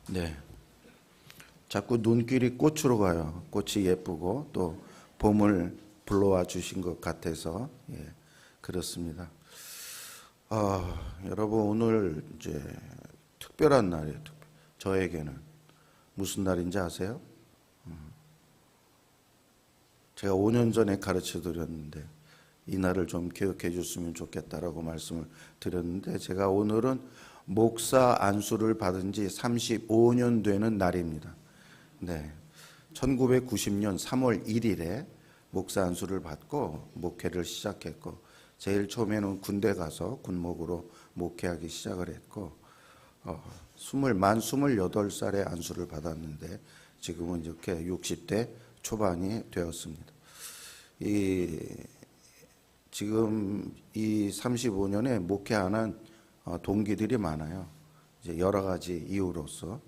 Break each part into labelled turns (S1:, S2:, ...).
S1: 네. 자꾸 눈길이 꽃으로 가요. 꽃이 예쁘고 또 봄을 불러와 주신 것 같아서 그렇습니다. 여러분 오늘 이제 특별한 날이에요. 저에게는 무슨 날인지 아세요? 제가 5년 전에 가르쳐 드렸는데 이 날을 좀 기억해 줬으면 좋겠다라고 말씀을 드렸는데 제가 오늘은 목사 안수를 받은 지 35년 되는 날입니다. 네. 1990년 3월 1일에 목사 안수를 받고 목회를 시작했고 제일 처음에는 군대 가서 군목으로 목회하기 시작을 했고 만 28살에 안수를 받았는데 지금은 이렇게 60대 초반이 되었습니다. 지금 이 35년에 목회 안 한 동기들이 많아요. 이제 여러 가지 이유로서.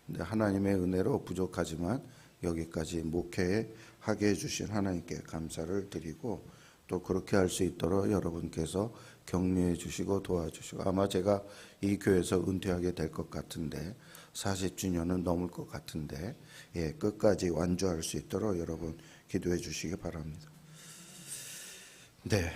S1: 근데 하나님의 은혜로 부족하지만 여기까지 목회하게 해주신 하나님께 감사를 드리고 또 그렇게 할 수 있도록 여러분께서 격려해 주시고 도와주시고 아마 제가 이 교회에서 은퇴하게 될 것 같은데 40주년은 넘을 것 같은데 끝까지 완주할 수 있도록 여러분 기도해 주시기 바랍니다. 네.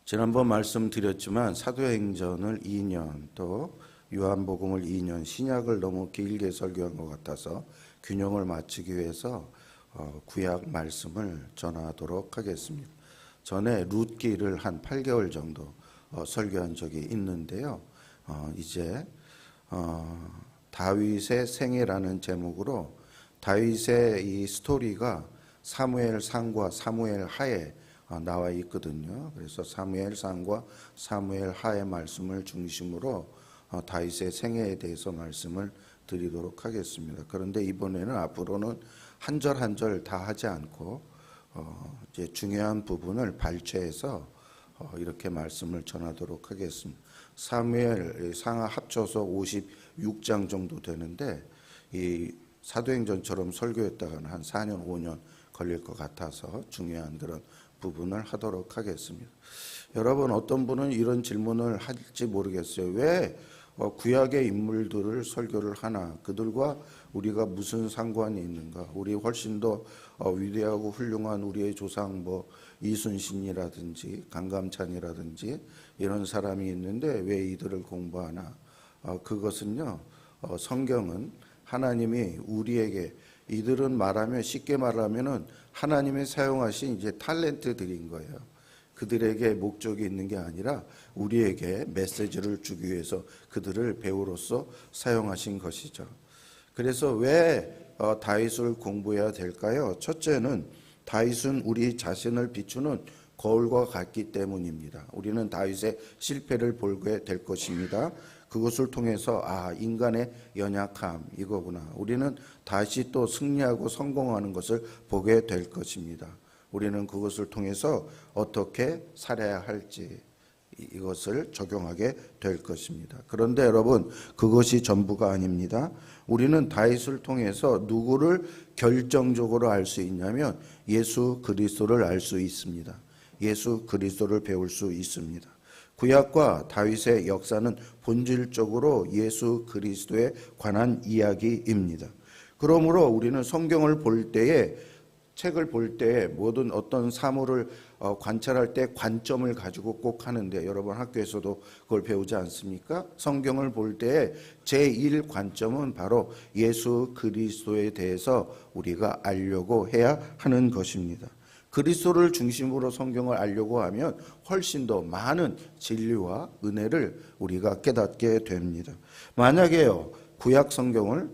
S1: 지난번 말씀드렸지만 사도행전을 2년 또 요한복음을 2년 신약을 너무 길게 설교한 것 같아서 균형을 맞추기 위해서 구약 말씀을 전하도록 하겠습니다. 전에 룻기를 한 8개월 정도 설교한 적이 있는데요. 이제 다윗의 생애라는 제목으로 다윗의 이 스토리가 사무엘 상과 사무엘 하에 나와 있거든요. 그래서 사무엘 상과 사무엘 하의 말씀을 중심으로 다윗의 생애에 대해서 말씀을 드리도록 하겠습니다. 그런데 이번에는 앞으로는 한 절 한 절 다 하지 않고 이제 중요한 부분을 발췌해서 이렇게 말씀을 전하도록 하겠습니다. 사무엘 상하 합쳐서 56장 정도 되는데 이 사도행전처럼 설교했다가는 한 4년 5년 걸릴 것 같아서 중요한 그런 부분을 하도록 하겠습니다. 여러분 어떤 분은 이런 질문을 할지 모르겠어요. 왜 구약의 인물들을 설교를 하나? 그들과 우리가 무슨 상관이 있는가? 우리 훨씬 더 위대하고 훌륭한 우리의 조상 이순신이라든지 강감찬이라든지 이런 사람이 있는데 왜 이들을 공부하나? 그것은요. 성경은 하나님이 우리에게 이들은 말하면 쉽게 말하면은 하나님이 사용하신 이제 탤런트들인 거예요. 그들에게 목적이 있는 게 아니라 우리에게 메시지를 주기 위해서 그들을 배우로서 사용하신 것이죠. 그래서 왜 다윗을 공부해야 될까요? 첫째는 다윗은 우리 자신을 비추는 거울과 같기 때문입니다. 우리는 다윗의 실패를 보게 될 것입니다. 그것을 통해서 인간의 연약함 이거구나. 우리는 다시 또 승리하고 성공하는 것을 보게 될 것입니다. 우리는 그것을 통해서 어떻게 살아야 할지 이것을 적용하게 될 것입니다. 그런데 여러분 그것이 전부가 아닙니다. 우리는 다윗을 통해서 누구를 결정적으로 알 수 있냐면 예수 그리스도를 알 수 있습니다. 예수 그리스도를 배울 수 있습니다. 구약과 다윗의 역사는 본질적으로 예수 그리스도에 관한 이야기입니다. 그러므로 우리는 성경을 볼 때에 책을 볼 때 모든 어떤 사물을 관찰할 때 관점을 가지고 꼭 하는데 여러분 학교에서도 그걸 배우지 않습니까? 성경을 볼 때에 제1관점은 바로 예수 그리스도에 대해서 우리가 알려고 해야 하는 것입니다. 그리스도를 중심으로 성경을 알려고 하면 훨씬 더 많은 진리와 은혜를 우리가 깨닫게 됩니다. 만약에요 구약 성경을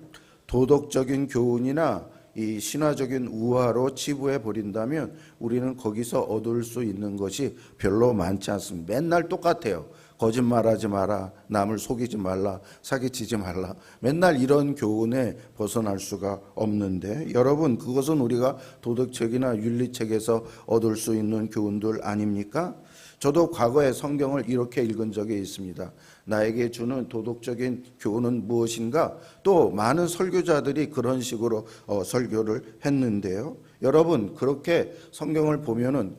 S1: 도덕적인 교훈이나 이 신화적인 우화로 치부해 버린다면 우리는 거기서 얻을 수 있는 것이 별로 많지 않습니다. 맨날 똑같아요. 거짓말하지 마라, 남을 속이지 말라, 사기치지 말라. 맨날 이런 교훈에 벗어날 수가 없는데 여러분 그것은 우리가 도덕책이나 윤리책에서 얻을 수 있는 교훈들 아닙니까? 저도 과거에 성경을 이렇게 읽은 적이 있습니다. 나에게 주는 도덕적인 교훈은 무엇인가? 또 많은 설교자들이 그런 식으로 설교를 했는데요. 여러분 그렇게 성경을 보면은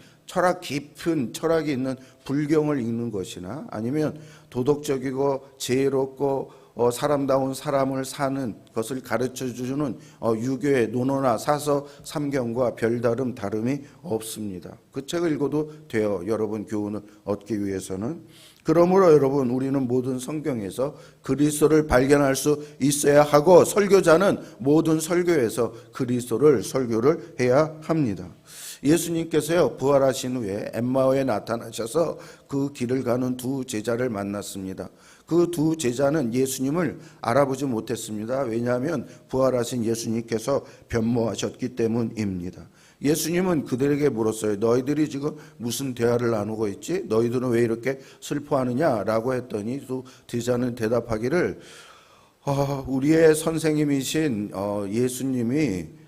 S1: 깊은 철학이 있는 불경을 읽는 것이나 아니면 도덕적이고 지혜롭고 사람다운 사람을 사는 것을 가르쳐주는 유교의 논어나 사서 삼경과 별다른 다름이 없습니다. 그 책을 읽어도 돼요. 여러분 교훈을 얻기 위해서는. 그러므로 여러분 우리는 모든 성경에서 그리스도를 발견할 수 있어야 하고 설교자는 모든 설교에서 그리스도를 설교를 해야 합니다. 예수님께서요 부활하신 후에 엠마오에 나타나셔서 그 길을 가는 두 제자를 만났습니다. 그 두 제자는 예수님을 알아보지 못했습니다. 왜냐하면 부활하신 예수님께서 변모하셨기 때문입니다. 예수님은 그들에게 물었어요. 너희들이 지금 무슨 대화를 나누고 있지? 너희들은 왜 이렇게 슬퍼하느냐라고 했더니 두 제자는 대답하기를 우리의 선생님이신 예수님이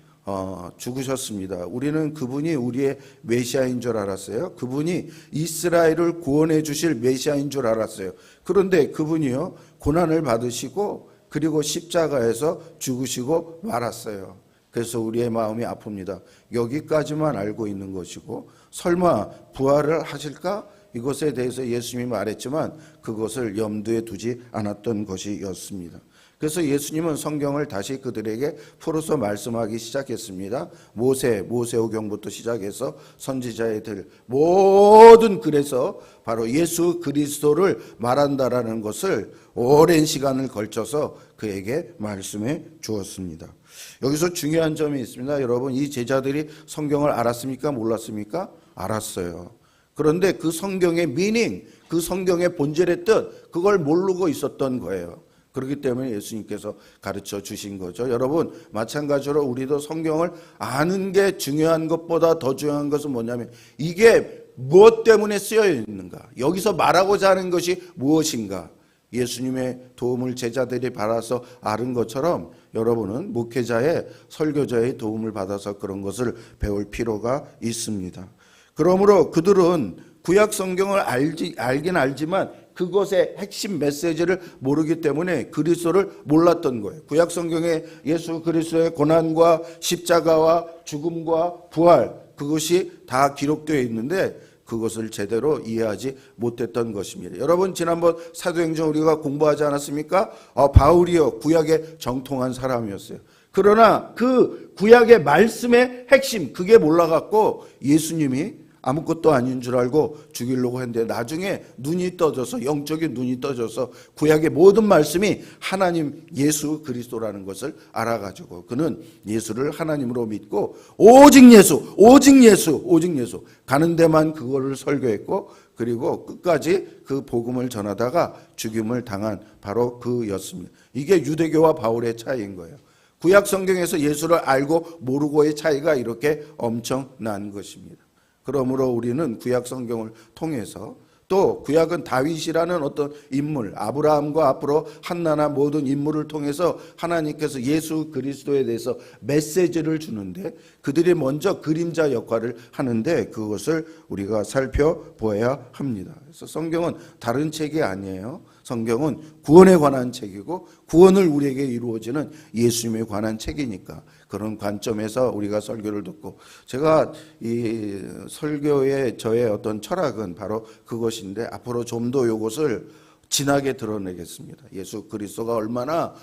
S1: 죽으셨습니다. 우리는 그분이 우리의 메시아인 줄 알았어요. 그분이 이스라엘을 구원해 주실 메시아인 줄 알았어요. 그런데 그분이요 고난을 받으시고 그리고 십자가에서 죽으시고 말았어요. 그래서 우리의 마음이 아픕니다. 여기까지만 알고 있는 것이고 설마 부활을 하실까? 이것에 대해서 예수님이 말했지만 그것을 염두에 두지 않았던 것이었습니다. 그래서 예수님은 성경을 다시 그들에게 풀어서 말씀하기 시작했습니다. 모세오경부터 시작해서 선지자애들 모든 글에서 바로 예수 그리스도를 말한다라는 것을 오랜 시간을 걸쳐서 그에게 말씀해 주었습니다. 여기서 중요한 점이 있습니다. 여러분 이 제자들이 성경을 알았습니까? 몰랐습니까? 알았어요. 그런데 그 성경의 미닝, 그 성경의 본질의 뜻 그걸 모르고 있었던 거예요. 그렇기 때문에 예수님께서 가르쳐 주신 거죠. 여러분 마찬가지로 우리도 성경을 아는 게 중요한 것보다 더 중요한 것은 뭐냐면 이게 무엇 때문에 쓰여 있는가, 여기서 말하고자 하는 것이 무엇인가, 예수님의 도움을 제자들이 받아서 아는 것처럼 여러분은 목회자의 설교자의 도움을 받아서 그런 것을 배울 필요가 있습니다. 그러므로 그들은 구약 성경을 알긴 알지만 그것의 핵심 메시지를 모르기 때문에 그리스도를 몰랐던 거예요. 구약 성경에 예수 그리스도의 고난과 십자가와 죽음과 부활 그것이 다 기록되어 있는데 그것을 제대로 이해하지 못했던 것입니다. 여러분 지난번 사도행전 우리가 공부하지 않았습니까? 바울이요 구약에 정통한 사람이었어요. 그러나 그 구약의 말씀의 핵심 그게 몰라갖고 예수님이 아무것도 아닌 줄 알고 죽이려고 했는데 나중에 눈이 떠져서 영적인 눈이 떠져서 구약의 모든 말씀이 하나님 예수 그리스도라는 것을 알아가지고 그는 예수를 하나님으로 믿고 오직 예수 가는 데만 그거를 설교했고 그리고 끝까지 그 복음을 전하다가 죽임을 당한 바로 그였습니다. 이게 유대교와 바울의 차이인 거예요. 구약 성경에서 예수를 알고 모르고의 차이가 이렇게 엄청난 것입니다. 그러므로 우리는 구약 성경을 통해서 또 구약은 다윗이라는 어떤 인물, 아브라함과 앞으로 한나나 모든 인물을 통해서 하나님께서 예수 그리스도에 대해서 메시지를 주는데 그들이 먼저 그림자 역할을 하는데 그것을 우리가 살펴보아야 합니다. 그래서 성경은 다른 책이 아니에요. 성경은 구원에 관한 책이고 구원을 우리에게 이루어지는 예수님에 관한 책이니까 그런 관점에서 우리가 설교를 듣고 제가 이 설교의 저의 어떤 철학은 바로 그것인데 앞으로 좀 더 이것을 진하게 드러내겠습니다. 예수 그리스도가 얼마나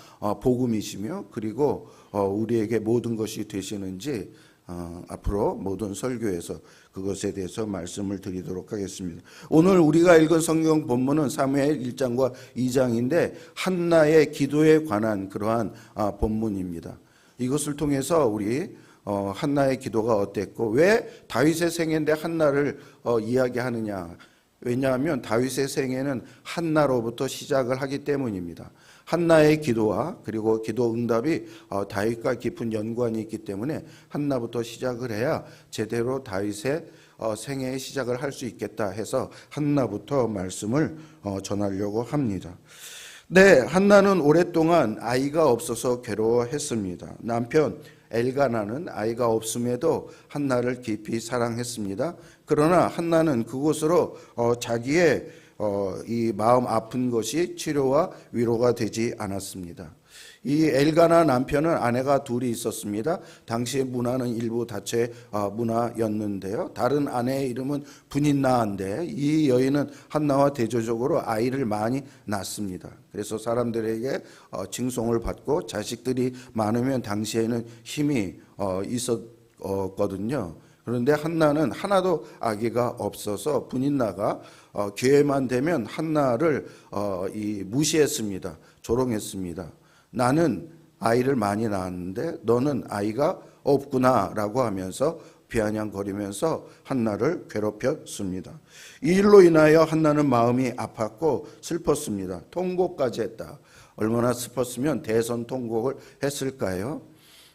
S1: 복음이시며 그리고 우리에게 모든 것이 되시는지 앞으로 모든 설교에서 그것에 대해서 말씀을 드리도록 하겠습니다. 오늘 우리가 읽은 성경 본문은 사무엘 1장과 2장인데 한나의 기도에 관한 그러한 본문입니다. 이것을 통해서 우리 한나의 기도가 어땠고 왜 다윗의 생애인데 한나를 이야기하느냐. 왜냐하면 다윗의 생애는 한나로부터 시작을 하기 때문입니다. 한나의 기도와 그리고 기도 응답이 다윗과 깊은 연관이 있기 때문에 한나부터 시작을 해야 제대로 다윗의 생애의 시작을 할 수 있겠다 해서 한나부터 말씀을 전하려고 합니다. 네, 한나는 오랫동안 아이가 없어서 괴로워했습니다. 남편 엘가나는 아이가 없음에도 한나를 깊이 사랑했습니다. 그러나 한나는 그곳으로 자기의 이 마음 아픈 것이 치료와 위로가 되지 않았습니다. 이 엘가나 남편은 아내가 둘이 있었습니다. 당시의 문화는 일부 다처의 문화였는데요. 다른 아내의 이름은 분인나인데 이 여인은 한나와 대조적으로 아이를 많이 낳습니다. 그래서 사람들에게 칭송을 받고 자식들이 많으면 당시에는 힘이 있었거든요. 그런데 한나는 하나도 아기가 없어서 분인나가 기회만 되면 한나를 무시했습니다. 조롱했습니다. 나는 아이를 많이 낳았는데 너는 아이가 없구나라고 하면서 비아냥거리면서 한나를 괴롭혔습니다. 이 일로 인하여 한나는 마음이 아팠고 슬펐습니다. 통곡까지 했다. 얼마나 슬펐으면 대선통곡을 했을까요?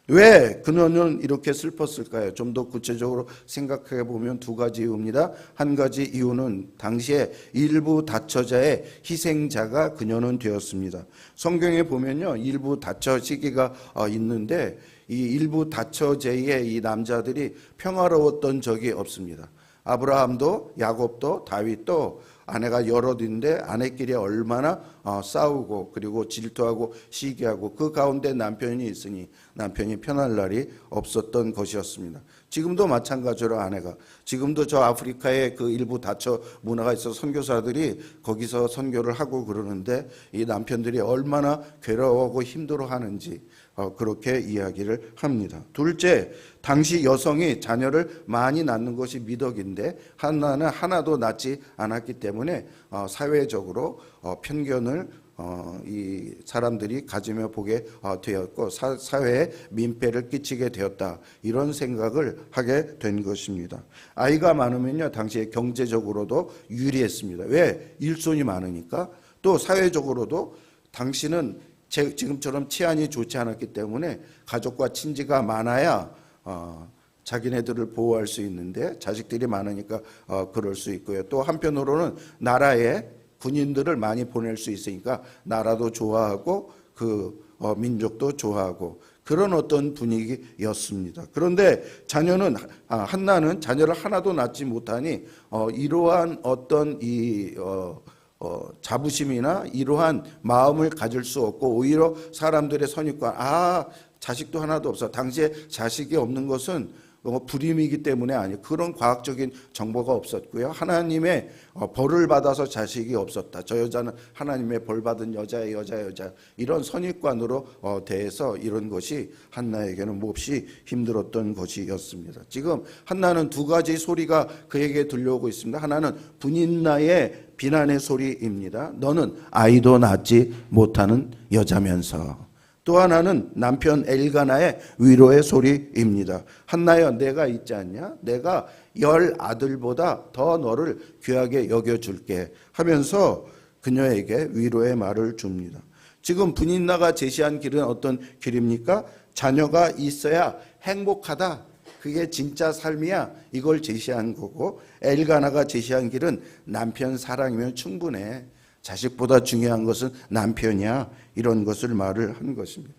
S1: 왜 그녀는 이렇게 슬펐을까요? 좀 더 구체적으로 생각해 보면 두 가지 이유입니다. 한 가지 이유는 당시에 일부 다처자의 희생자가 그녀는 되었습니다. 성경에 보면요, 일부 다처 시기가 있는데 이 일부 다처제의 이 남자들이 평화로웠던 적이 없습니다. 아브라함도 야곱도 다윗도 아내가 여럿인데 아내끼리 얼마나 싸우고 그리고 질투하고 시기하고 그 가운데 남편이 있으니 남편이 편할 날이 없었던 것이었습니다. 지금도 마찬가지로 아내가 지금도 저 아프리카에 그 일부 다처 문화가 있어서 선교사들이 거기서 선교를 하고 그러는데 이 남편들이 얼마나 괴로워하고 힘들어하는지 그렇게 이야기를 합니다. 둘째, 당시 여성이 자녀를 많이 낳는 것이 미덕인데 한나는 하나도 낳지 않았기 때문에 사회적으로 편견을 이 사람들이 가지며 보게 되었고 사회에 민폐를 끼치게 되었다. 이런 생각을 하게 된 것입니다. 아이가 많으면요, 당시에 경제적으로도 유리했습니다. 왜? 일손이 많으니까. 또 사회적으로도 당시는 지금처럼 치안이 좋지 않았기 때문에 가족과 친지가 많아야 자기네들을 보호할 수 있는데 자식들이 많으니까 그럴 수 있고요. 또 한편으로는 나라에 군인들을 많이 보낼 수 있으니까 나라도 좋아하고 그 민족도 좋아하고 그런 어떤 분위기였습니다. 그런데 한나는 자녀를 하나도 낳지 못하니 이러한 어떤 자부심이나 이러한 마음을 가질 수 없고 오히려 사람들의 선입관, 자식도 하나도 없어. 당시에 자식이 없는 것은 불임이기 때문에 아니에요. 그런 과학적인 정보가 없었고요. 하나님의 벌을 받아서 자식이 없었다. 저 여자는 하나님의 벌 받은 여자예요, 여자. 이런 선입관으로 대해서 이런 것이 한나에게는 몹시 힘들었던 것이었습니다. 지금 한나는 두 가지 소리가 그에게 들려오고 있습니다. 하나는 분인나의 비난의 소리입니다. 너는 아이도 낳지 못하는 여자면서. 또 하나는 남편 엘가나의 위로의 소리입니다. 한나여, 내가 있지 않냐? 내가 10 아들보다 더 너를 귀하게 여겨줄게 하면서 그녀에게 위로의 말을 줍니다. 지금 분인나가 제시한 길은 어떤 길입니까? 자녀가 있어야 행복하다. 그게 진짜 삶이야. 이걸 제시한 거고, 엘가나가 제시한 길은 남편 사랑이면 충분해. 자식보다 중요한 것은 남편이야. 이런 것을 말을 한 것입니다.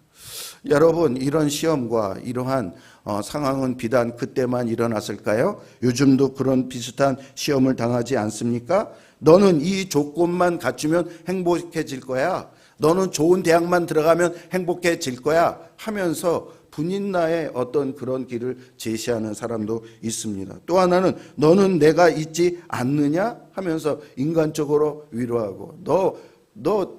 S1: 여러분, 이런 시험과 이러한 상황은 비단 그때만 일어났을까요? 요즘도 그런 비슷한 시험을 당하지 않습니까? 너는 이 조건만 갖추면 행복해질 거야. 너는 좋은 대학만 들어가면 행복해질 거야 하면서 분인나의 어떤 그런 길을 제시하는 사람도 있습니다. 또 하나는 너는 내가 있지 않느냐 하면서 인간적으로 위로하고 너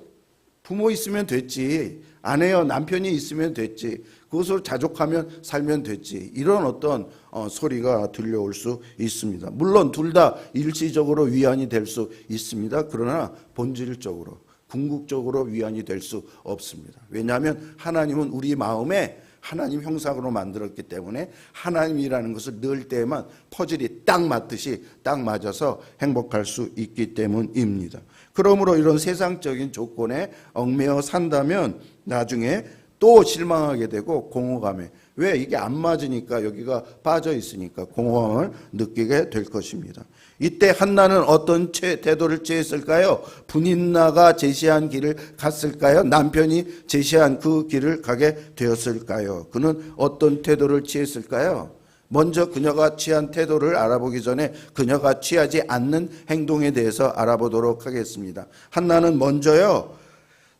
S1: 부모 있으면 됐지. 아내여 남편이 있으면 됐지. 그것을 자족하면 살면 됐지. 이런 어떤 소리가 들려올 수 있습니다. 물론 둘 다 일시적으로 위안이 될 수 있습니다. 그러나 본질적으로 궁극적으로 위안이 될 수 없습니다. 왜냐하면 하나님은 우리 마음에 하나님 형상으로 만들었기 때문에 하나님이라는 것을 넣을 때에만 퍼즐이 딱 맞듯이 딱 맞아서 행복할 수 있기 때문입니다. 그러므로 이런 세상적인 조건에 얽매여 산다면 나중에 또 실망하게 되고 공허감에, 왜 이게 안 맞으니까 여기가 빠져 있으니까 공허함을 느끼게 될 것입니다. 이때 한나는 어떤 태도를 취했을까요? 분인나가 제시한 길을 갔을까요? 남편이 제시한 그 길을 가게 되었을까요? 그는 어떤 태도를 취했을까요? 먼저 그녀가 취한 태도를 알아보기 전에 그녀가 취하지 않는 행동에 대해서 알아보도록 하겠습니다. 한나는 먼저요,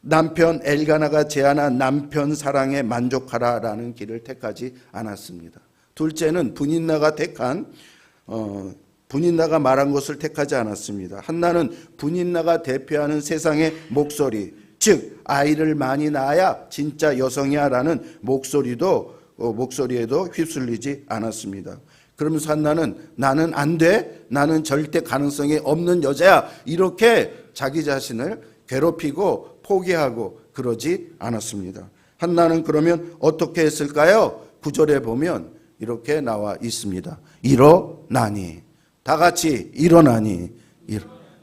S1: 남편 엘가나가 제안한 남편 사랑에 만족하라라는 길을 택하지 않았습니다. 둘째는 분인나가 말한 것을 택하지 않았습니다. 한나는 분인나가 대표하는 세상의 목소리, 즉 아이를 많이 낳아야 진짜 여성이야라는 목소리에도 휩쓸리지 않았습니다. 그러면서 한나는 나는 안 돼, 나는 절대 가능성이 없는 여자야, 이렇게 자기 자신을 괴롭히고 포기하고 그러지 않았습니다. 한나는 그러면 어떻게 했을까요? 9절에 보면 이렇게 나와 있습니다. 일어나니, 다 같이 일어나니.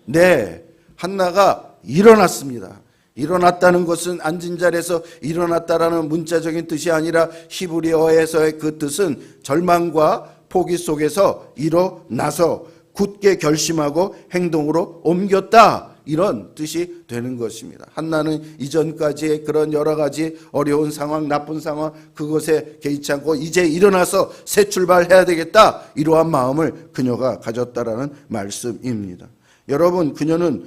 S1: 네, 한나가 일어났습니다. 일어났다는 것은 앉은 자리에서 일어났다라는 문자적인 뜻이 아니라 히브리어에서의 그 뜻은 절망과 포기 속에서 일어나서 굳게 결심하고 행동으로 옮겼다, 이런 뜻이 되는 것입니다. 한나는 이전까지의 그런 여러 가지 어려운 상황, 나쁜 상황, 그것에 개의치 않고 이제 일어나서 새 출발해야 되겠다, 이러한 마음을 그녀가 가졌다라는 말씀입니다. 여러분, 그녀는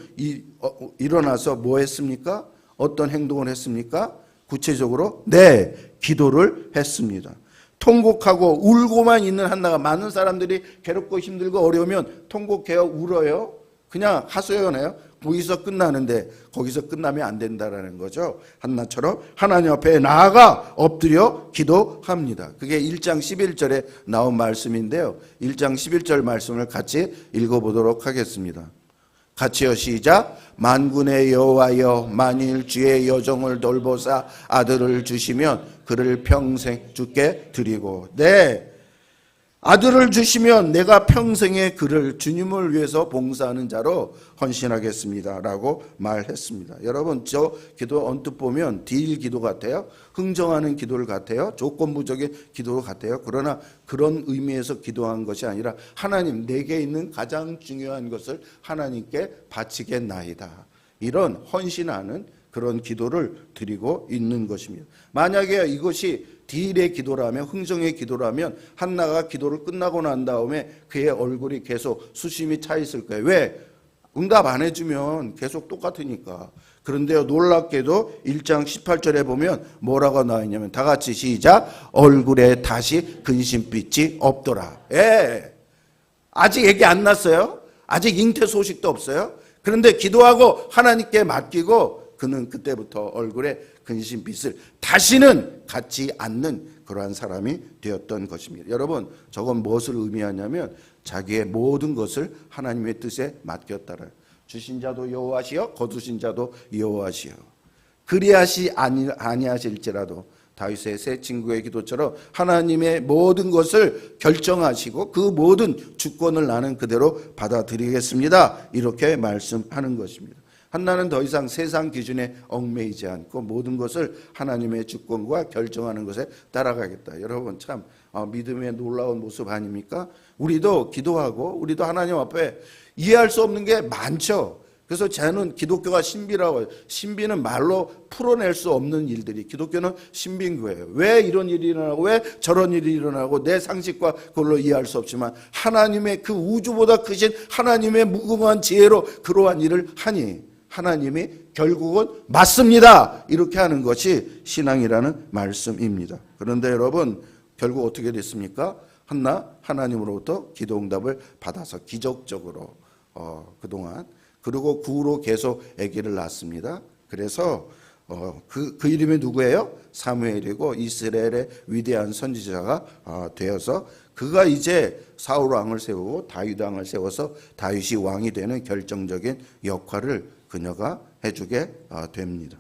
S1: 일어나서 뭐 했습니까? 어떤 행동을 했습니까? 구체적으로 네, 기도를 했습니다. 통곡하고 울고만 있는 한나가, 많은 사람들이 괴롭고 힘들고 어려우면 통곡해요, 울어요? 그냥 하소연해요? 거기서 끝나는데 거기서 끝나면 안 된다라는 거죠. 한나처럼 하나님 앞에 나아가 엎드려 기도합니다. 그게 1장 11절에 나온 말씀인데요. 1장 11절 말씀을 같이 읽어보도록 하겠습니다. 같이요, 시작. 만군의 여호와여, 만일 주의 여종을 돌보사 아들을 주시면 그를 평생 주께 드리고, 네, 아들을 주시면 내가 평생에 그를 주님을 위해서 봉사하는 자로 헌신하겠습니다 라고 말했습니다. 여러분, 저 기도 언뜻 보면 딜 기도 같아요. 흥정하는 기도를 같아요. 조건부적인 기도 같아요. 그러나 그런 의미에서 기도한 것이 아니라 하나님, 내게 있는 가장 중요한 것을 하나님께 바치겠나이다, 이런 헌신하는 그런 기도를 드리고 있는 것입니다. 만약에 이것이 딜의 기도라면, 흥정의 기도라면 한나가 기도를 끝나고 난 다음에 그의 얼굴이 계속 수심이 차 있을 거예요. 왜? 응답 안 해주면 계속 똑같으니까. 그런데요, 놀랍게도 1장 18절에 보면 뭐라고 나와 있냐면, 다 같이 시작. 얼굴에 다시 근심빛이 없더라. 예, 아직 얘기 안 났어요. 아직 잉태 소식도 없어요. 그런데 기도하고 하나님께 맡기고 그는 그때부터 얼굴에 근심빛을 다시는 갖지 않는 그러한 사람이 되었던 것입니다. 여러분, 저건 무엇을 의미하냐면 자기의 모든 것을 하나님의 뜻에 맡겼다라. 주신 자도 여호와시요 거두신 자도 여호와시요. 그리하시 아니하실지라도 다윗의 새 친구의 기도처럼 하나님의 모든 것을 결정하시고 그 모든 주권을 나는 그대로 받아들이겠습니다, 이렇게 말씀하는 것입니다. 한나는 더 이상 세상 기준에 얽매이지 않고 모든 것을 하나님의 주권과 결정하는 것에 따라가겠다. 여러분, 참 믿음의 놀라운 모습 아닙니까? 우리도 기도하고 우리도 하나님 앞에 이해할 수 없는 게 많죠. 그래서 저는 기독교가 신비라고 해요. 신비는 말로 풀어낼 수 없는 일들이, 기독교는 신비인 거예요. 왜 이런 일이 일어나고 왜 저런 일이 일어나고 내 상식과 그걸로 이해할 수 없지만 하나님의 그 우주보다 크신 하나님의 무궁한 지혜로 그러한 일을 하니 하나님이 결국은 맞습니다, 이렇게 하는 것이 신앙이라는 말씀입니다. 그런데 여러분, 결국 어떻게 됐습니까? 한나, 하나님으로부터 기도응답을 받아서 기적적으로 그동안, 그리고 그 후로 계속 아기를 낳습니다. 그래서 그 이름이 누구예요? 사무엘이고 이스라엘의 위대한 선지자가 되어서 그가 이제 사울 왕을 세우고 다윗 왕을 세워서 다윗이 왕이 되는 결정적인 역할을 그녀가 해주게 됩니다.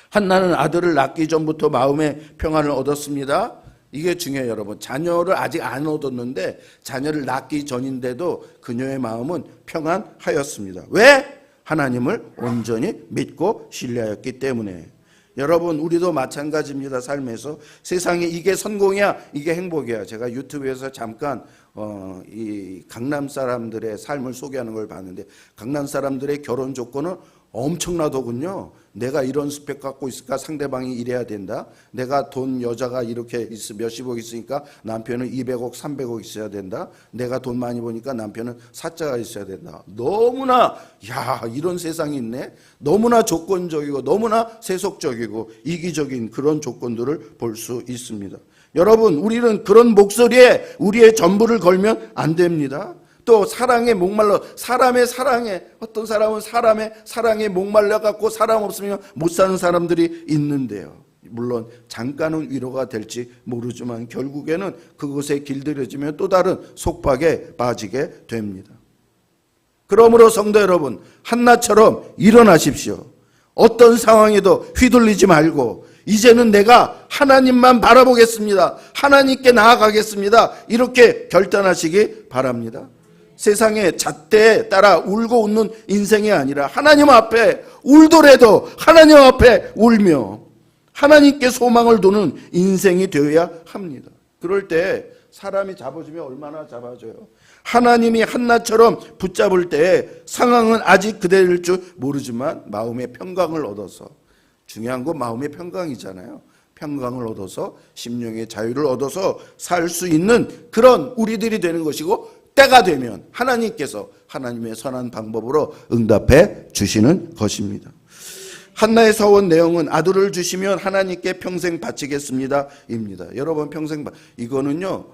S1: 한나는 아들을 낳기 전부터 마음의 평안을 얻었습니다. 이게 중요해요, 여러분. 자녀를 아직 안 얻었는데 자녀를 낳기 전인데도 그녀의 마음은 평안하였습니다. 왜? 하나님을 온전히 믿고 신뢰하였기 때문에. 여러분, 우리도 마찬가지입니다. 삶에서 세상에 이게 성공이야, 이게 행복이야. 제가 유튜브에서 잠깐 이 강남 사람들의 삶을 소개하는 걸 봤는데, 강남 사람들의 결혼 조건은 엄청나더군요. 내가 이런 스펙 갖고 있으니까 상대방이 이래야 된다. 내가 돈 여자가 이렇게 몇십억 있으니까 남편은 200억 300억 있어야 된다. 내가 돈 많이 버니까 남편은 사자가 있어야 된다. 너무나 이런 세상이 있네. 너무나 조건적이고 너무나 세속적이고 이기적인 그런 조건들을 볼 수 있습니다. 여러분, 우리는 그런 목소리에 우리의 전부를 걸면 안 됩니다. 또 사랑에 목말라, 사람의 사랑에, 어떤 사람은 사람의 사랑에 목말라 갖고 사람 없으면 못 사는 사람들이 있는데요. 물론 잠깐은 위로가 될지 모르지만 결국에는 그것에 길들여지면 또 다른 속박에 빠지게 됩니다. 그러므로 성도 여러분, 한나처럼 일어나십시오. 어떤 상황에도 휘둘리지 말고 이제는 내가 하나님만 바라보겠습니다. 하나님께 나아가겠습니다. 이렇게 결단하시기 바랍니다. 세상의 잣대에 따라 울고 웃는 인생이 아니라 하나님 앞에 울더라도 하나님 앞에 울며 하나님께 소망을 두는 인생이 되어야 합니다. 그럴 때 사람이 잡아주면 얼마나 잡아줘요. 하나님이 한나처럼 붙잡을 때 상황은 아직 그대일 줄 모르지만 마음의 평강을 얻어서, 중요한 건 마음의 평강이잖아요. 평강을 얻어서 심령의 자유를 얻어서 살 수 있는 그런 우리들이 되는 것이고, 때가 되면 하나님께서 하나님의 선한 방법으로 응답해 주시는 것입니다. 한나의 서원 내용은 아들을 주시면 하나님께 평생 바치겠습니다 입니다. 여러분, 평생 이거는요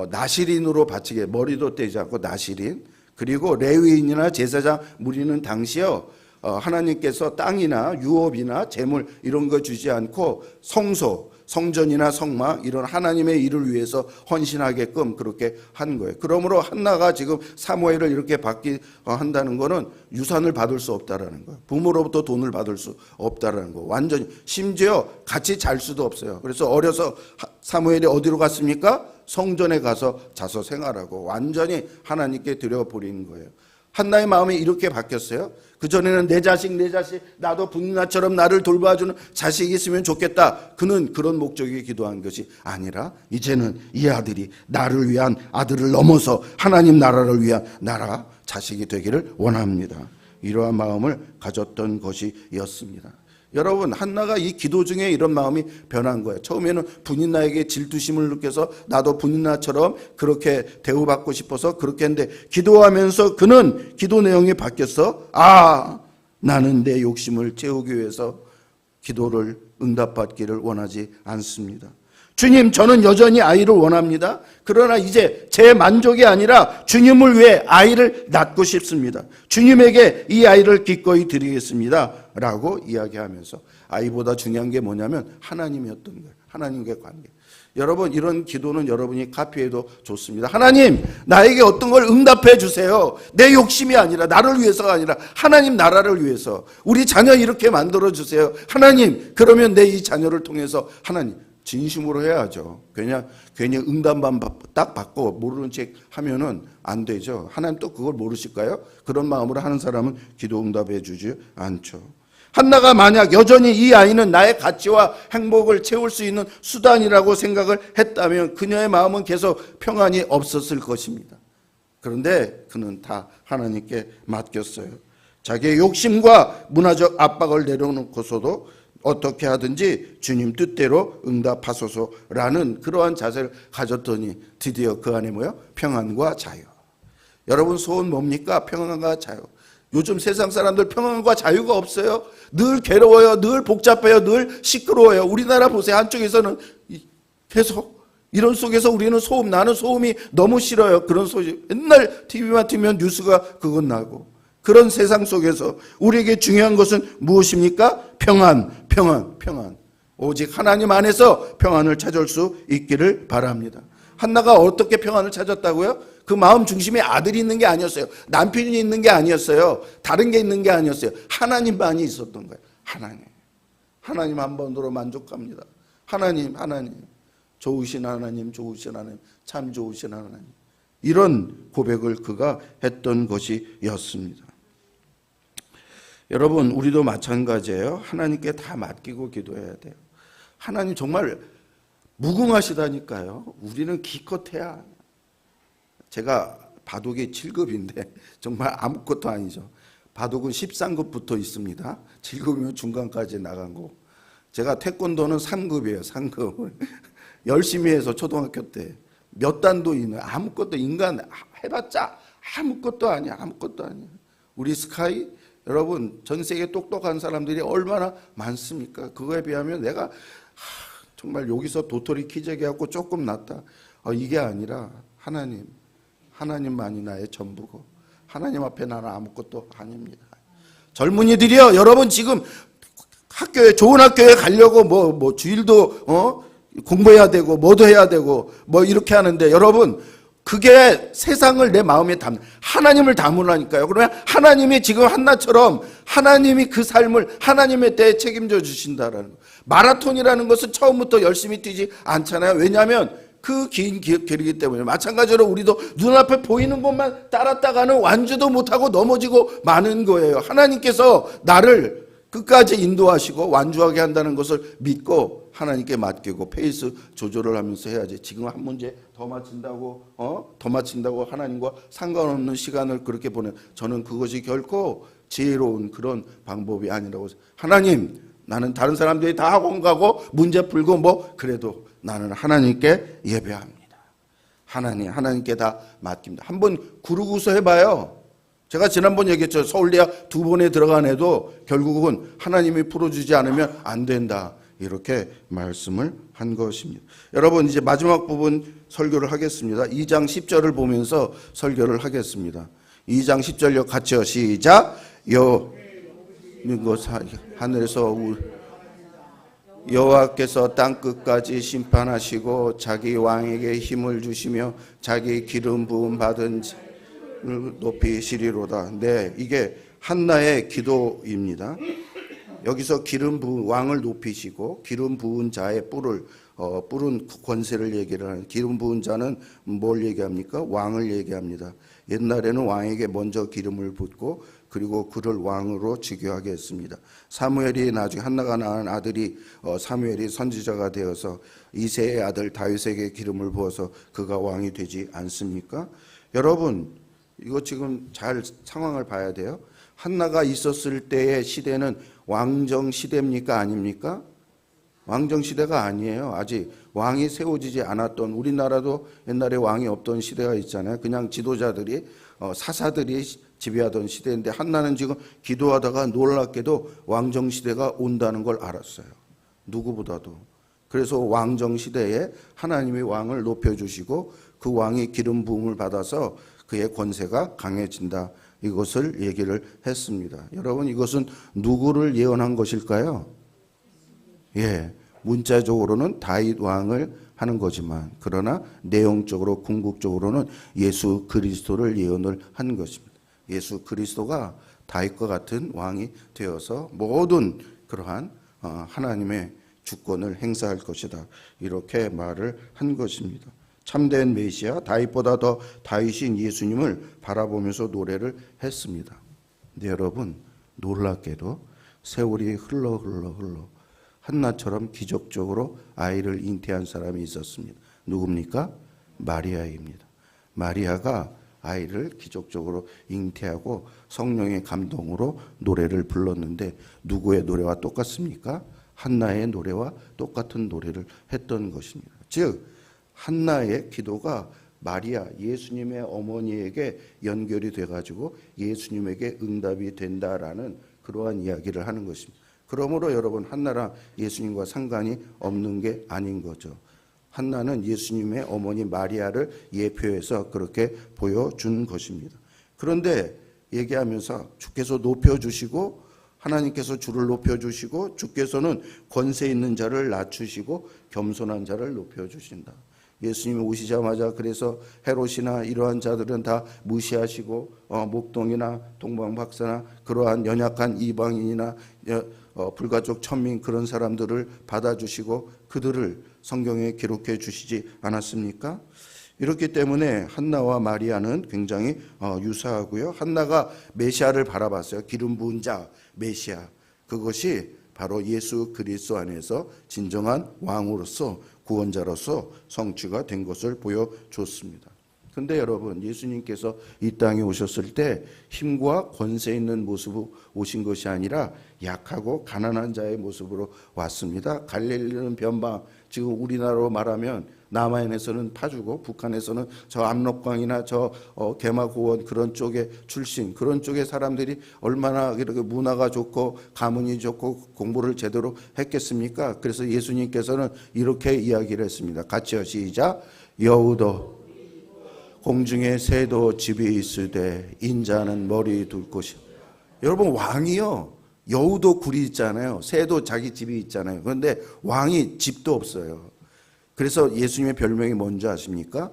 S1: 나실인으로 바치게, 머리도 떼지 않고 나실인. 그리고 레위인이나 제사장 무리는 당시요 하나님께서 땅이나 유업이나 재물 이런 거 주지 않고 성소, 성전이나 성막 이런 하나님의 일을 위해서 헌신하게끔 그렇게 한 거예요. 그러므로 한나가 지금 사무엘을 이렇게 받기 한다는 거는 유산을 받을 수 없다라는 거예요. 부모로부터 돈을 받을 수 없다라는 거. 완전히, 심지어 같이 잘 수도 없어요. 그래서 어려서 사무엘이 어디로 갔습니까? 성전에 가서 자서 생활하고 완전히 하나님께 드려버리는 거예요. 한나의 마음이 이렇게 바뀌었어요. 그전에는 내 자식 나도 분나처럼 나를 돌봐주는 자식이 있으면 좋겠다. 그는 그런 목적이 기도한 것이 아니라 이제는 이 아들이 나를 위한 아들을 넘어서 하나님 나라를 위한 나라 자식이 되기를 원합니다. 이러한 마음을 가졌던 것이었습니다. 여러분, 한나가 이 기도 중에 이런 마음이 변한 거예요. 처음에는 분인나에게 질투심을 느껴서 나도 분인나처럼 그렇게 대우받고 싶어서 그렇게 했는데, 기도하면서 그는 기도 내용이 바뀌었어. 나는 내 욕심을 채우기 위해서 기도를 응답받기를 원하지 않습니다. 주님, 저는 여전히 아이를 원합니다. 그러나 이제 제 만족이 아니라 주님을 위해 아이를 낳고 싶습니다. 주님에게 이 아이를 기꺼이 드리겠습니다 라고 이야기하면서, 아이보다 중요한 게 뭐냐면 하나님이었던 거예요. 하나님과의 관계. 여러분, 이런 기도는 여러분이 카피해도 좋습니다. 하나님, 나에게 어떤 걸 응답해 주세요. 내 욕심이 아니라, 나를 위해서가 아니라 하나님 나라를 위해서 우리 자녀 이렇게 만들어 주세요. 하나님, 그러면 내 이 자녀를 통해서 하나님, 진심으로 해야죠. 괜히 응답만 딱 받고 모르는 척 하면은 안 되죠. 하나님 또 그걸 모르실까요? 그런 마음으로 하는 사람은 기도 응답해 주지 않죠. 한나가 만약 여전히 이 아이는 나의 가치와 행복을 채울 수 있는 수단이라고 생각을 했다면 그녀의 마음은 계속 평안이 없었을 것입니다. 그런데 그는 다 하나님께 맡겼어요. 자기의 욕심과 문화적 압박을 내려놓고서도 어떻게 하든지 주님 뜻대로 응답하소서라는 그러한 자세를 가졌더니 드디어 그 안에 뭐예요? 평안과 자유. 여러분, 소원 뭡니까? 평안과 자유. 요즘 세상 사람들 평안과 자유가 없어요. 늘 괴로워요. 늘 복잡해요. 늘 시끄러워요. 우리나라 보세요. 한쪽에서는 계속 이런 속에서 우리는 나는 소음이 너무 싫어요. 그런 소리. 맨날 TV만 틀면 뉴스가 그건 나고. 그런 세상 속에서 우리에게 중요한 것은 무엇입니까? 평안. 오직 하나님 안에서 평안을 찾을 수 있기를 바랍니다. 한나가 어떻게 평안을 찾았다고요? 그 마음 중심에 아들이 있는 게 아니었어요. 남편이 있는 게 아니었어요. 다른 게 있는 게 아니었어요. 하나님만이 있었던 거예요. 하나님 한 번으로 만족합니다. 하나님, 좋으신 하나님, 참 좋으신 하나님. 이런 고백을 그가 했던 것이었습니다. 여러분, 우리도 마찬가지예요. 하나님께 다 맡기고 기도해야 돼요. 하나님 정말 무궁하시다니까요. 우리는 기껏해야, 제가 바둑이 7급인데 정말 아무것도 아니죠. 바둑은 13급부터 있습니다. 7급이면 중간까지 나간 거. 제가 태권도는 3급이에요. 3급. 열심히 해서 초등학교 때 몇 단도 있는 아무것도 인간 해봤자 아무것도 아니야. 아무것도 아니야. 우리 스카이 여러분 전 세계 똑똑한 사람들이 얼마나 많습니까? 그거에 비하면 내가 정말 여기서 도토리 키재기 하고 조금 낫다. 이게 아니라 하나님만이 나의 전부고 하나님 앞에 나는 아무것도 아닙니다. 젊은이들이요, 여러분 지금 학교에 좋은 학교에 가려고 뭐 주일도 공부해야 되고 뭐도 해야 되고 뭐 이렇게 하는데 여러분 그게 세상을 내 마음에 하나님을 담으라니까요. 그러면 하나님이 지금 한나처럼 하나님이 그 삶을 하나님의 때에 책임져 주신다라는 거. 마라톤이라는 것은 처음부터 열심히 뛰지 않잖아요. 왜냐하면 그 긴 길이기 때문에. 마찬가지로 우리도 눈앞에 보이는 것만 따랐다가는 완주도 못하고 넘어지고 마는 거예요. 하나님께서 나를 끝까지 인도하시고 완주하게 한다는 것을 믿고 하나님께 맡기고 페이스 조절을 하면서 해야지. 지금 한 문제 더 맞힌다고 하나님과 상관없는 시간을 그렇게 보내. 저는 그것이 결코 지혜로운 그런 방법이 아니라고. 하나님, 나는 다른 사람들이 다 학원 가고 문제 풀고 뭐 그래도 나는 하나님께 예배합니다. 하나님께 다 맡깁니다. 한번 구르고서 해봐요. 제가 지난번 얘기했죠. 서울대학 2번에 들어간 애도 결국은 하나님이 풀어주지 않으면 안 된다. 이렇게 말씀을 한 것입니다. 여러분 이제 마지막 부분 설교를 하겠습니다. 2장 10절을 보면서 설교를 하겠습니다. 2장 10절 같이요. 시작. 하늘에서 여호와께서 땅끝까지 심판하시고 자기 왕에게 힘을 주시며 자기 기름 부음 받은 높이시리로다. 네, 이게 한나의 기도입니다. 여기서 왕을 높이시고 기름 부은 자의 뿔은 권세를 얘기를 하는. 기름 부은 자는 뭘 얘기합니까? 왕을 얘기합니다. 옛날에는 왕에게 먼저 기름을 붓고 그리고 그를 왕으로 즉위하게 했습니다. 사무엘이 나중에 한나가 낳은 아들이 사무엘이 선지자가 되어서 이새의 아들 다윗에게 기름을 부어서 그가 왕이 되지 않습니까? 여러분 이거 지금 잘 상황을 봐야 돼요. 한나가 있었을 때의 시대는 왕정 시대입니까? 아닙니까? 왕정 시대가 아니에요. 아직 왕이 세워지지 않았던, 우리나라도 옛날에 왕이 없던 시대가 있잖아요. 그냥 지도자들이 사사들이 지배하던 시대인데 한나는 지금 기도하다가 놀랍게도 왕정 시대가 온다는 걸 알았어요. 누구보다도. 그래서 왕정 시대에 하나님이 왕을 높여주시고 그 왕이 기름 부음을 받아서 그의 권세가 강해진다. 이것을 얘기를 했습니다. 여러분 이것은 누구를 예언한 것일까요? 예, 문자적으로는 다윗 왕을 하는 거지만 그러나 내용적으로 궁극적으로는 예수 그리스도를 예언을 한 것입니다. 예수 그리스도가 다윗과 같은 왕이 되어서 모든 그러한 하나님의 주권을 행사할 것이다. 이렇게 말을 한 것입니다. 참된 메시아 다윗보다 더 다윗인 예수님을 바라보면서 노래를 했습니다. 근데 여러분 놀랍게도 세월이 흘러 한나처럼 기적적으로 아이를 잉태한 사람이 있었습니다. 누굽니까? 마리아입니다. 마리아가 아이를 기적적으로 잉태하고 성령의 감동으로 노래를 불렀는데 누구의 노래와 똑같습니까? 한나의 노래와 똑같은 노래를 했던 것입니다. 즉 한나의 기도가 마리아 예수님의 어머니에게 연결이 돼가지고 예수님에게 응답이 된다라는 그러한 이야기를 하는 것입니다. 그러므로 여러분 한나랑 예수님과 상관이 없는 게 아닌 거죠. 한나는 예수님의 어머니 마리아를 예표해서 그렇게 보여준 것입니다. 그런데 얘기하면서 주께서 높여주시고 하나님께서 주를 높여주시고 주께서는 권세 있는 자를 낮추시고 겸손한 자를 높여주신다. 예수님이 오시자마자 그래서 헤롯이나 이러한 자들은 다 무시하시고 목동이나 동방박사나 그러한 연약한 이방인이나 불가족 천민 그런 사람들을 받아주시고 그들을 성경에 기록해 주시지 않았습니까? 이렇기 때문에 한나와 마리아는 굉장히 유사하고요. 한나가 메시아를 바라봤어요. 기름 부은 자 메시아. 그것이 바로 예수 그리스도 안에서 진정한 왕으로서 구원자로서 성취가 된 것을 보여줬습니다. 근데 여러분, 예수님께서 이 땅에 오셨을 때 힘과 권세 있는 모습으로 오신 것이 아니라 약하고 가난한 자의 모습으로 왔습니다. 갈릴리는 변방, 지금 우리나라로 말하면 남한에서는 파주고 북한에서는 저 압록강이나 저 개마고원 그런 쪽에 출신, 그런 쪽의 사람들이 얼마나 이렇게 문화가 좋고 가문이 좋고 공부를 제대로 했겠습니까? 그래서 예수님께서는 이렇게 이야기를 했습니다. 같이요, 시작. 여우도 공중에 새도 집이 있으되 인자는 머리 둘 곳이. 여러분, 왕이요, 여우도 굴이 있잖아요. 새도 자기 집이 있잖아요. 그런데 왕이 집도 없어요. 그래서 예수님의 별명이 뭔지 아십니까?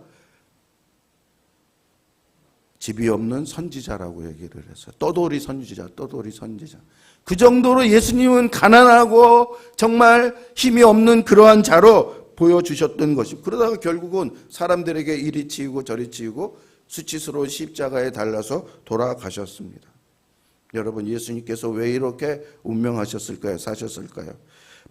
S1: 집이 없는 선지자라고 얘기를 했어요. 떠돌이 선지자, 떠돌이 선지자. 그 정도로 예수님은 가난하고 정말 힘이 없는 그러한 자로 보여주셨던 것이, 그러다가 결국은 사람들에게 이리 치이고 저리 치이고 수치스러운 십자가에 달라서 돌아가셨습니다. 여러분, 예수님께서 왜 이렇게 운명하셨을까요? 사셨을까요?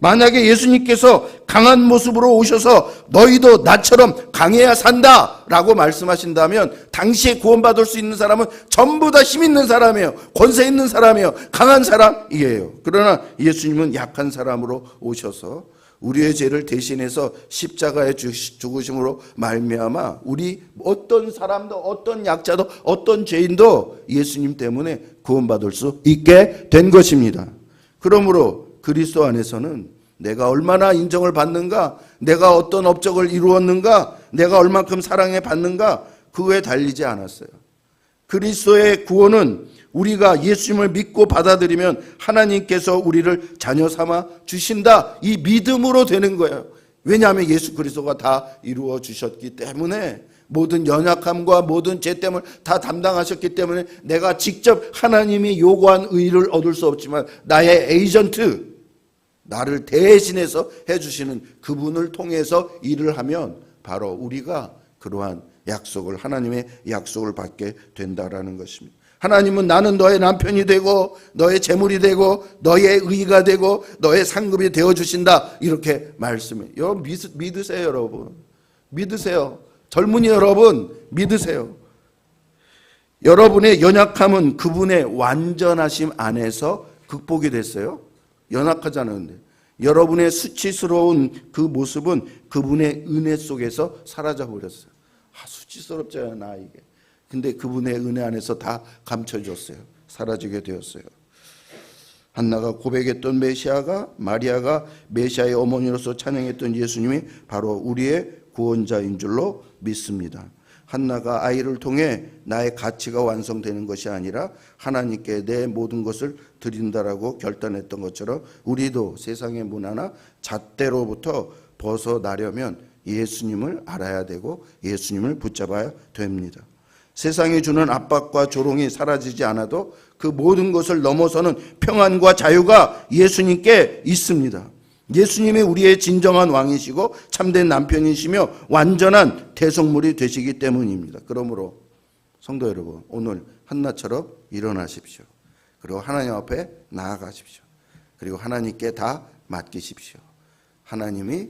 S1: 만약에 예수님께서 강한 모습으로 오셔서 너희도 나처럼 강해야 산다 라고 말씀하신다면 당시에 구원받을 수 있는 사람은 전부 다 힘 있는 사람이에요. 권세 있는 사람이에요. 강한 사람이에요. 그러나 예수님은 약한 사람으로 오셔서 우리의 죄를 대신해서 십자가에 죽으심으로 말미암아 우리 어떤 사람도, 어떤 약자도, 어떤 죄인도 예수님 때문에 구원받을 수 있게 된 것입니다. 그러므로 그리스도 안에서는 내가 얼마나 인정을 받는가, 내가 어떤 업적을 이루었는가, 내가 얼만큼 사랑해 받는가, 그거에 달리지 않았어요. 그리스도의 구원은 우리가 예수님을 믿고 받아들이면 하나님께서 우리를 자녀 삼아 주신다, 이 믿음으로 되는 거예요. 왜냐하면 예수 그리스도가 다 이루어 주셨기 때문에, 모든 연약함과 모든 죄됨을 다 담당하셨기 때문에 내가 직접 하나님이 요구한 의를 얻을 수 없지만 나의 에이전트, 나를 대신해서 해주시는 그분을 통해서 일을 하면 바로 우리가 그러한 약속을, 하나님의 약속을 받게 된다라는 것입니다. 하나님은 나는 너의 남편이 되고 너의 재물이 되고 너의 의가 되고 너의 상급이 되어주신다, 이렇게 말씀해요. 여러분 믿으세요. 여러분 믿으세요. 젊은이 여러분 믿으세요. 여러분의 연약함은 그분의 완전하심 안에서 극복이 됐어요. 연약하잖아요. 근데 여러분의 수치스러운 그 모습은 그분의 은혜 속에서 사라져 버렸어요. 수치스럽잖아요, 나 이게. 근데 그분의 은혜 안에서 다 감춰졌어요. 사라지게 되었어요. 한나가 고백했던 메시아가, 마리아가 메시아의 어머니로서 찬양했던 예수님이 바로 우리의 구원자인 줄로 믿습니다. 한나가 아이를 통해 나의 가치가 완성되는 것이 아니라 하나님께 내 모든 것을 드린다라고 결단했던 것처럼 우리도 세상의 문화나 잣대로부터 벗어나려면 예수님을 알아야 되고 예수님을 붙잡아야 됩니다. 세상이 주는 압박과 조롱이 사라지지 않아도 그 모든 것을 넘어서는 평안과 자유가 예수님께 있습니다. 예수님이 우리의 진정한 왕이시고 참된 남편이시며 완전한 대속물이 되시기 때문입니다. 그러므로 성도 여러분, 오늘 한나처럼 일어나십시오. 그리고 하나님 앞에 나아가십시오. 그리고 하나님께 다 맡기십시오. 하나님이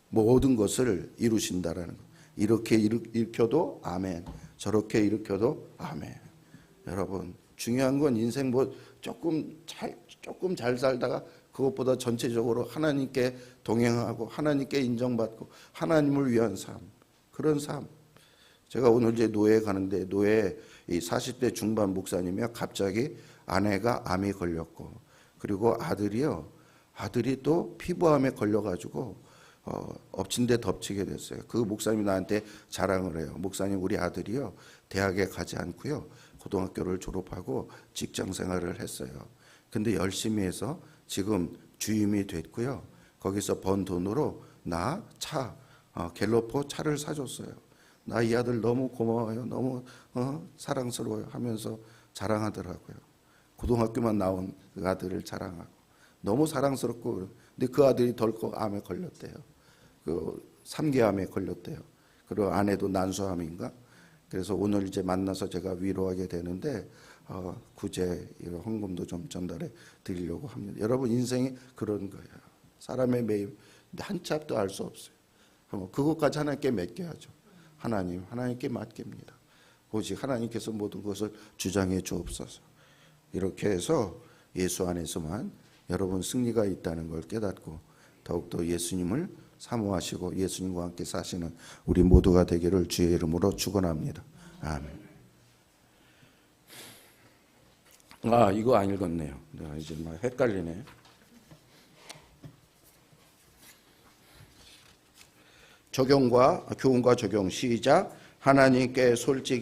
S1: 모든 것을 이루신다라는 것. 이렇게 일으켜도 아멘, 저렇게 일으켜도 아멘. 여러분, 중요한 건 인생 조금 잘 살다가 그것보다 전체적으로 하나님께 동행하고 하나님께 인정받고 하나님을 위한 삶, 그런 삶. 제가 오늘 이제 노예에 가는데, 노예 40대 중반 목사님이요, 갑자기 아내가 암이 걸렸고, 그리고 아들이 또 피부암에 걸려가지고 엎친 데 덮치게 됐어요. 그 목사님이 나한테 자랑을 해요. 목사님, 우리 아들이요, 대학에 가지 않고요, 고등학교를 졸업하고 직장 생활을 했어요. 근데 열심히 해서 지금 주임이 됐고요, 거기서 번 돈으로 나 갤러포 차를 사줬어요. 나 이 아들 너무 고마워요, 너무 사랑스러워요 하면서 자랑하더라고요. 고등학교만 나온 그 아들을 자랑하고 너무 사랑스럽고. 근데 그 아들이 덜컥 암에 걸렸대요. 그 3개암에 걸렸대요. 그리고 아내도 난소암인가. 그래서 오늘 이제 만나서 제가 위로하게 되는데 구제 헌금도 좀 전달해 드리려고 합니다. 여러분, 인생이 그런 거예요. 사람의 매일 한 치 앞도 알 수 없어요. 그것까지 하나님께 맡겨야죠. 하나님께 맡깁니다. 오직 하나님께서 모든 것을 주장해 주옵소서. 이렇게 해서 예수 안에서만 여러분 승리가 있다는 걸 깨닫고 더욱더 예수님을 사모하시고 예수님과 함께 사시는 우리 모두가 되기를 주의 이름으로 축원합니다. 아멘. 이거 안 읽었네요. 내가 이제 막 헷갈리네. 교훈과 적용 시작. 하나님께 솔직히